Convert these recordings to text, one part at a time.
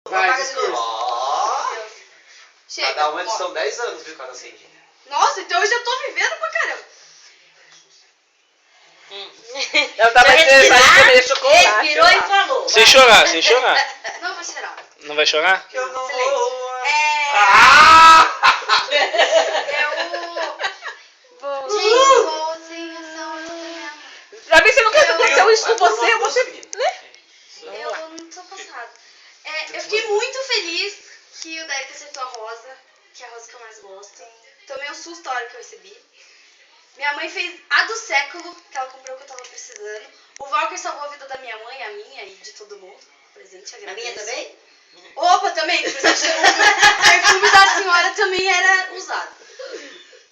Vai, discurso. Ó. Chega. Cada uma Ó. são 10 anos, viu? Cada acendinho. Nossa, então eu já tô vivendo pra caramba. Ela tá mais comer chocolate. Respirou e falou. Sem chorar, sem chorar. Não vou cheirar. Não vai chorar? Que eu não Excelente. vou. É o... Gente, Pra mim, se não quer que aconteceu isso com você, eu vou ser... eu não tô passada. Eu fiquei muito feliz que o Derek acertou a rosa, que é a rosa que eu mais gosto. Tomei um susto a hora que eu recebi. Minha mãe fez a do século, que ela comprou que eu tava precisando. O Walker salvou a vida da minha mãe, a minha e de todo mundo. Presente, A agradeço. minha também? Opa, também. O perfume da senhora também era usado.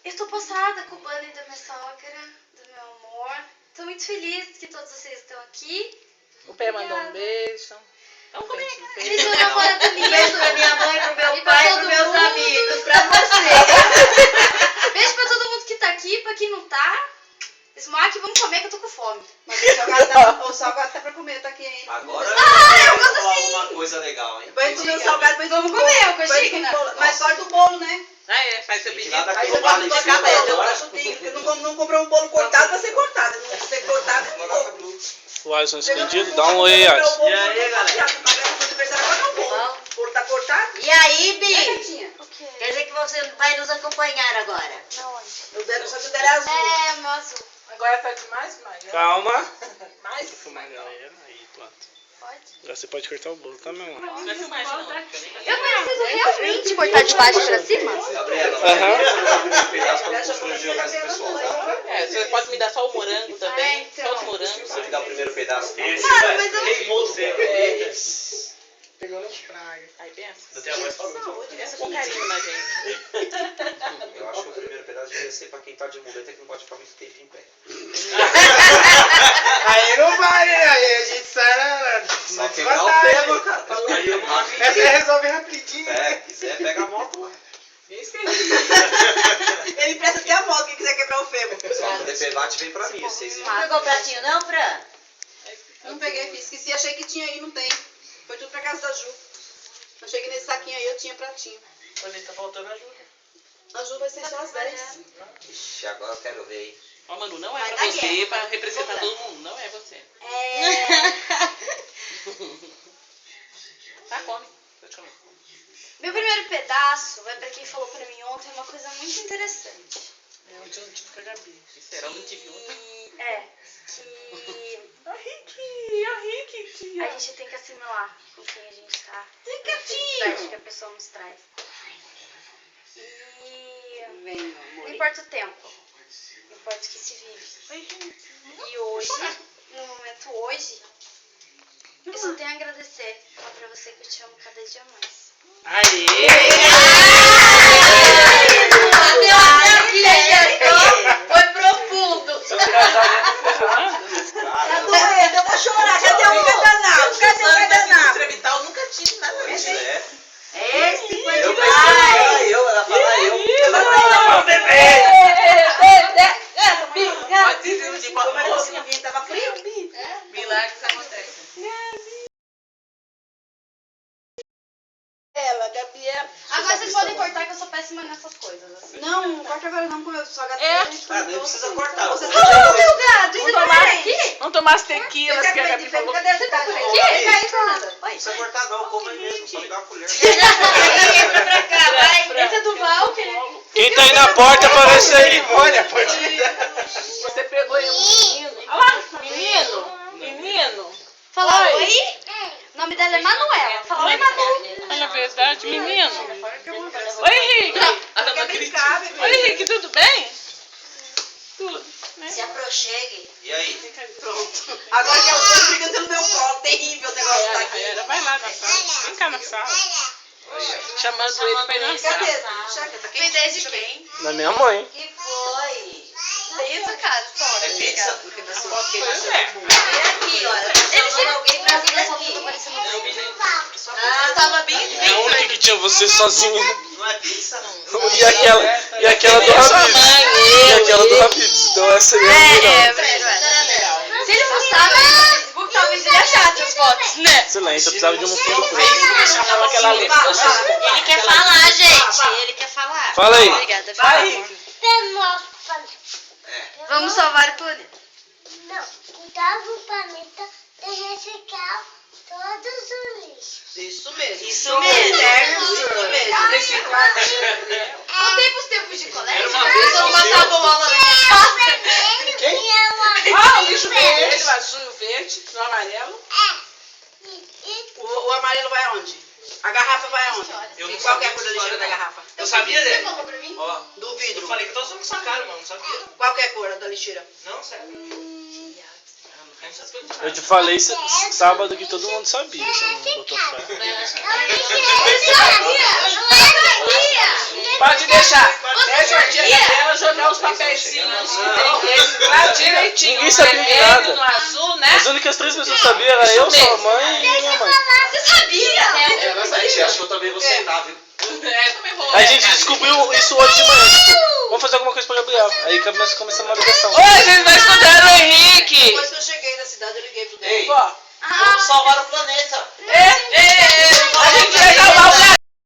Eu tô passada com o bunny da minha sogra, do meu amor. Tô muito feliz que todos vocês estão aqui. O pé mandou um beijo. Vamos comer. Feliz meu namorado lindo. Um beijo pra minha mãe, pro meu E pra pai, todo pros meus mundo. amigos, pra você. Beijo pra todo mundo que tá aqui, pra quem não tá. Smack, vamos comer que eu tô com fome. Mas o salgado tá pra comer, tá aqui ainda. Agora eu gosto falar assim. uma coisa legal, hein? Vai comer o salgado, depois Vamos comer, eu vai coxinha. com bolo. Mas corta o bolo, né? Ah, é, faz seu Tem que pedido. dar Aí daquele você pode vale colocar fio dentro, eu agora. acho que não comprou um bolo cortado pra ser cortado. Não ser cortado é bolo. O Alisson escondido, dá um oi aí, Alisson. E aí, galera? O bolo tá cortado? E aí, Bi? Certinho. Quer dizer que você vai nos acompanhar agora? Não, onde? Eu deram, só que o dela é azul. É, o meu azul. Agora tá demais, Maria. Calma. Mais? Filmar a galera. Aí, pronto. Pode? Agora você pode cortar o bolo, tá, meu amor? Não vai filmar de novo. Eu preciso realmente cortar de baixo pra cima? Gabriela, Aham. vai fazer o primeiro pedaço pra não constranger o resto do pessoal, tá? É, você pode me dar só o morango também. Só os morangos. Você me dá o primeiro pedaço. Claro, mas eu... Queimou você. Pegou nos pragas. Aí pensa. Não tem a voz falando. Pensa com carinho na gente. Eu acho que o primeiro pedaço deve ser pra quem tá de muleta que não pode ficar muito tempo em pé. Aí não vai, né? Aí a gente sai na Só quebrar o pego, cara. Aí eu Essa aí resolve rapidinho. quiser, pega a moto lá. Ele empresta até a moto, quem quiser quebrar o febo. Só o debate vem pra mim, vocês Não pegou o pratinho não, Fran? Não peguei, fiz. Esqueci, achei que tinha aí, não tem. Foi tudo pra casa da Ju. Achei que nesse saquinho aí eu tinha pratinho. Hoje tá faltando ajuda. A Ju vai ser só às 10. Ixi, agora eu quero ver, hein? Ó, Manu, não é Vai pra dar você, guerra, pra vai. representar todo mundo. Não é você. Tá, come. Pode comer. Meu primeiro pedaço vai pra quem falou pra mim ontem uma coisa muito interessante. Ontem eu não tive com a Gabi. Isso era, eu não tive ontem. Que A Rick, tia. a gente tem que assimilar com quem a gente tá. Tem a felicidade que a pessoa nos traz. E Vem, meu não amor. importa o tempo, importa o que se vive. E hoje, no momento hoje, eu só tenho a agradecer. Falar pra você que eu te amo cada dia mais. Aê! Bateu até aqui, né? Foi profundo. Seu casamento foi falando? Tá doendo, eu vou chorar. Cadê o guardanapo? Cadê o guardanapo? Indústria vital, eu nunca tive nada Pois desse. é. Esse foi Eu demais. pensei, ela fala eu. Pode dizer, tipo, Como era que eu vinha, tava frio? milagres acontecem. Ela, Gabriela. Agora vocês podem cortar que eu sou péssima nessas coisas. Assim. Não, corta agora não, como eu salgado. É. A gente Ah, nem precisa cortar. Você Você tá meu gato, Vamos tomar aqui? Vamos tomar as tequilas que a Gabi falou. Cadê você tá por aqui? Oi. Cai, Fernanda. Não precisa cortar não, como aí mesmo. Só ligar a colher. Entra pra cá, vai. Esse é do Walker. Quem tá aí na porta aparece aí. Olha, pode Você pegou aí um menino. Olha lá, menino. Fala oi. O nome dela é Manuela. Fala oi, Manu. Fala a verdade, menino. Oi, Henrique. Quer brincar, bebê? Oi, Henrique, tudo bem? Tudo, né? Se aproxegue. E aí? Pronto. Agora que eu tô brigando no meu colo, terrível o negócio tá aqui. Rayara, vai lá na sala. Vem cá na sala. Aí, ó. Chamando ele pra ir na sala. Cadê? Chaca, tá Tem ideia de quem? Da minha mãe. Que foi? Isso, cara. Só. É pizza? Pois é. Vem aqui, olha. Tá chamando alguém pra vir aqui. Ah, tava bem É a única que tinha você sozinha. Não é pizza? E aquela do Habibs. E aquela do Habibs. Então essa aí é a melhor. Se ele postar no Facebook, talvez difícil de achar essas fotos, né? Silêncio, eu precisava de um fundo preto. Ele quer falar, gente. Ele quer falar. Fala aí. Obrigada. Vai. Vamos salvar o planeta. Não, cuidar do planeta e reciclar todos os lixos. Isso mesmo. Isso mesmo. Isso mesmo. Reciclar. Voltei pros tempos de colégio. Eles vão matar a bola na minha casa. Vermelho Quem? e é o Ah, o lixo vermelho, o azul e o verde, no amarelo. O amarelo vai aonde? A garrafa vai aonde? Eu não Qual que é a sabia cor da dessa lixeira da história, garrafa? Eu sabia Você dele. falou pra mim? Ó, Do eu vidro. falei que eu tô usando essa cara, mano. Não sabia. Qual que é a cor da lixeira? Não, sério. Não essas coisas de Eu nada. te falei sábado que todo mundo sabia, você não botou fé. Pode deixar. Deixa a tia dela jogar os papeizinhos que tem lá direitinho. Ninguém sabia no de vermelho, nada. no azul, né? As únicas 3 pessoas que sabiam era eu, sua mãe e minha mãe. Você sabia? Aí, tia, acho que eu também vou sentar, viu? Também vou. Aí a gente descobriu isso hoje de manhã, tipo, vamos fazer alguma coisa pra Gabriel. Aí começamos uma ligação. Oi, vocês não escutaram o Henrique? Depois que eu cheguei na cidade, eu liguei pro Ei, Débora. Ó. vamos salvar o planeta. Ei,